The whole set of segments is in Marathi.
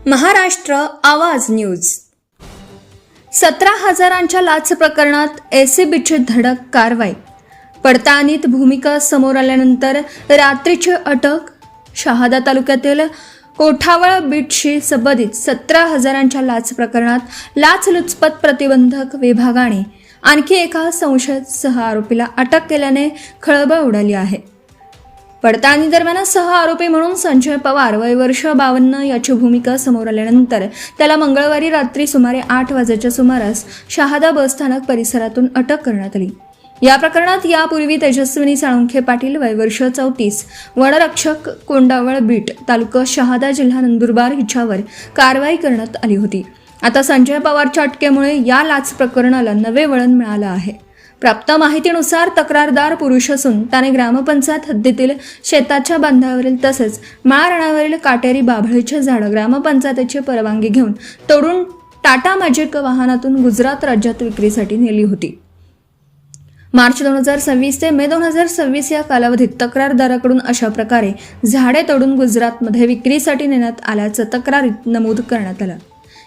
महाराष्ट्र आवाज न्यूज. 17,000च्या लाच प्रकरणात एसीबीची धडक कारवाई. पडताळणीत भूमिका समोर आल्यानंतर रात्रीची अटक. शहादा तालुक्यातील कोठावळ बीटशी संबंधित 17,000च्या लाच प्रकरणात लाचलुचपत प्रतिबंधक विभागाने आणखी एका संशयित आरोपीला अटक केल्याने खळबळ उडाली आहे. पडताळणी दरम्यान आरोपी म्हणून संजय पवार वय वर्ष 52 याची भूमिका समोर आल्यानंतर त्याला मंगळवारी रात्री सुमारे 8 वाजेच्या सुमारास शहादा बसस्थानक परिसरातून अटक करण्यात आली. या प्रकरणात यापूर्वी तेजस्विनी साळुंखे पाटील वय वर्ष 34 वनरक्षक कोंडावळ बीट तालुका शहादा जिल्हा नंदुरबार हिच्यावर कारवाई करण्यात आली होती. आता संजय पवारच्या अटकेमुळे या लाच प्रकरणाला नवे वळण मिळालं आहे. प्राप्त माहितीनुसार तक्रारदार पुरुष असून त्याने ग्रामपंचायत हद्दीतील शेताच्या बांधावरील तसेच माळरानावरील काटेरी बाभळीचे झाड ग्रामपंचायतीची परवानगी घेऊन तोडून टाटा मॅजिक वाहनातून गुजरात राज्यात विक्रीसाठी नेली होती. मार्च 2026 ते मे 2026 या कालावधीत तक्रारदाराकडून अशा प्रकारे झाडे तोडून गुजरातमध्ये विक्रीसाठी नेण्यात आल्याचं तक्रारीत नमूद करण्यात आलं.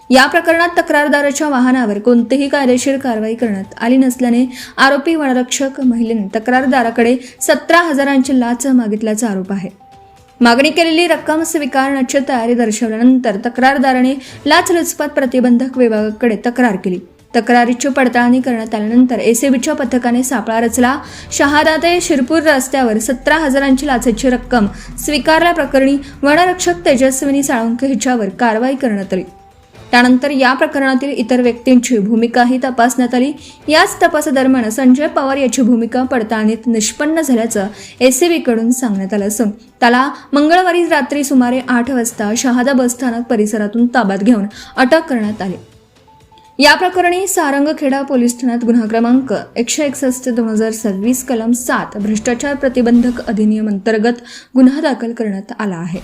या प्रकरणात तक्रारदाराच्या वाहनावर कोणतीही कायदेशीर कारवाई करण्यात आली नसल्याने आरोपी वनरक्षक महिलेने तक्रारदाराकडे 17,000ची लाच मागितल्याचा आरोप आहे. मागणी केलेली रक्कम स्वीकारण्याची तयारी दर्शवल्यानंतर तक्रारदाराने लाचलुचपत प्रतिबंधक विभागाकडे तक्रार केली. तक्रारीची पडताळणी करण्यात आल्यानंतर एसीबीच्या पथकाने सापळा रचला. शहादा ते शिरपूर रस्त्यावर 17,000ची लाचेची रक्कम स्वीकारल्याप्रकरणी वनरक्षक तेजस्विनी साळुंखे हिच्यावर कारवाई करण्यात आली. त्यानंतर या प्रकरणातील इतर व्यक्तींची भूमिकाही तपासण्यात आली. याच तपासादरम्यान संजय पवार याची भूमिका पडताळणीत निष्पन्न झाल्याचं एसीबीकडून सांगण्यात आलं असून त्याला मंगळवारी रात्री सुमारे 8 वाजता शहादा बसस्थानक परिसरातून ताब्यात घेऊन अटक करण्यात आली. या प्रकरणी सारंगखेडा पोलीस ठाण्यात गुन्हा क्रमांक 161/2026 कलम 7 भ्रष्टाचार प्रतिबंधक अधिनियम अंतर्गत गुन्हा दाखल करण्यात आला आहे.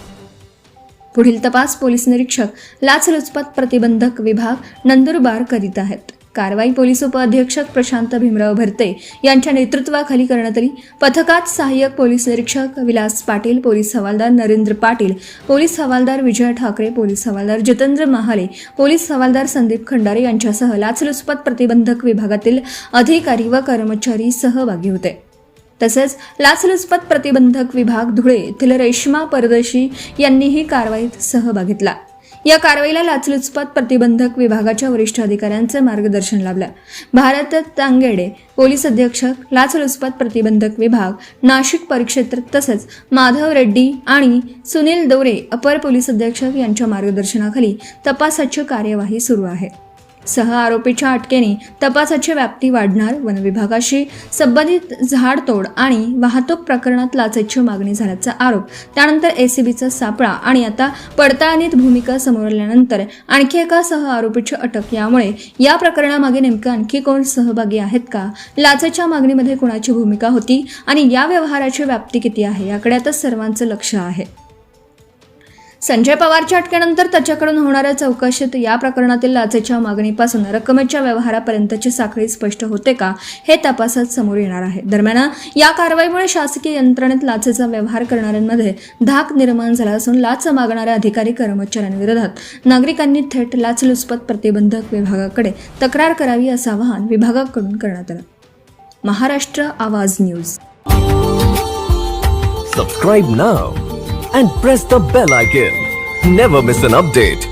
पुढील तपास पोलीस निरीक्षक लाचलुचपत प्रतिबंधक विभाग नंदुरबार करीत आहेत. कारवाई पोलीस उपअधीक्षक प्रशांत भीमराव भरते यांच्या नेतृत्वाखाली करण्यात आली. पथकात सहाय्यक पोलीस निरीक्षक विलास पाटील, पोलीस हवालदार नरेंद्र पाटील, पोलीस हवालदार विजय ठाकरे, पोलीस हवालदार जितेंद्र महाले, पोलीस हवालदार संदीप खंडारे यांच्यासह लाचलुचपत प्रतिबंधक विभागातील अधिकारी व कर्मचारी सहभागी होते. तसेच लाचलुचपत प्रतिबंधक विभाग धुळे येथील रेश्मा परदेशी यांनीही कारवाईत सहभाग घेतला. या कारवाईला लाचलुचपत प्रतिबंधक विभागाच्या वरिष्ठ अधिकाऱ्यांचे मार्गदर्शन लाभलं. भारत तांगेडे पोलीस अधीक्षक लाचलुचपत प्रतिबंधक विभाग नाशिक परिक्षेत्र तसेच माधव रेड्डी आणि सुनील दोरे अपर पोलीस अधीक्षक यांच्या मार्गदर्शनाखाली तपासाची कार्यवाही सुरू आहे. आरोपीच्या अटकेने तपासाची व्याप्ती वाढणार. वन विभागाशी संबंधित झाडतोड आणि वाहतूक प्रकरणात लाचेची मागणी झाल्याचा आरोप, त्यानंतर एसीबीचा सापळा आणि आता पडताळणीत भूमिका समोर आल्यानंतर आणखी एका आरोपीची अटक. यामुळे या प्रकरणामागे नेमकं आणखी कोण सहभागी आहेत का, लाचेच्या मागणीमध्ये कोणाची भूमिका होती आणि या व्यवहाराची व्याप्ती किती आहे याकडे आता सर्वांचं लक्ष आहे. संजय पवारच्या अटकेनंतर त्याच्याकडून होणाऱ्या चौकशीत या प्रकरणातील लाचेच्या मागणीपासून रकमेच्या व्यवहारापर्यंतची साखळी स्पष्ट होते का हे तपासात समोर येणार आहे. दरम्यान या कारवाईमुळे शासकीय यंत्रणेत लाचेचा व्यवहार करणाऱ्यांमध्ये धाक निर्माण झाला असून लाच मागणाऱ्या अधिकारी कर्मचाऱ्यांविरोधात नागरिकांनी थेट लाचलुचपत प्रतिबंधक विभागाकडे तक्रार करावी असं आवाहन विभागाकडून करण्यात आलं. महाराष्ट्र आवाज news. Subscribe now and press the bell icon. Never miss an update.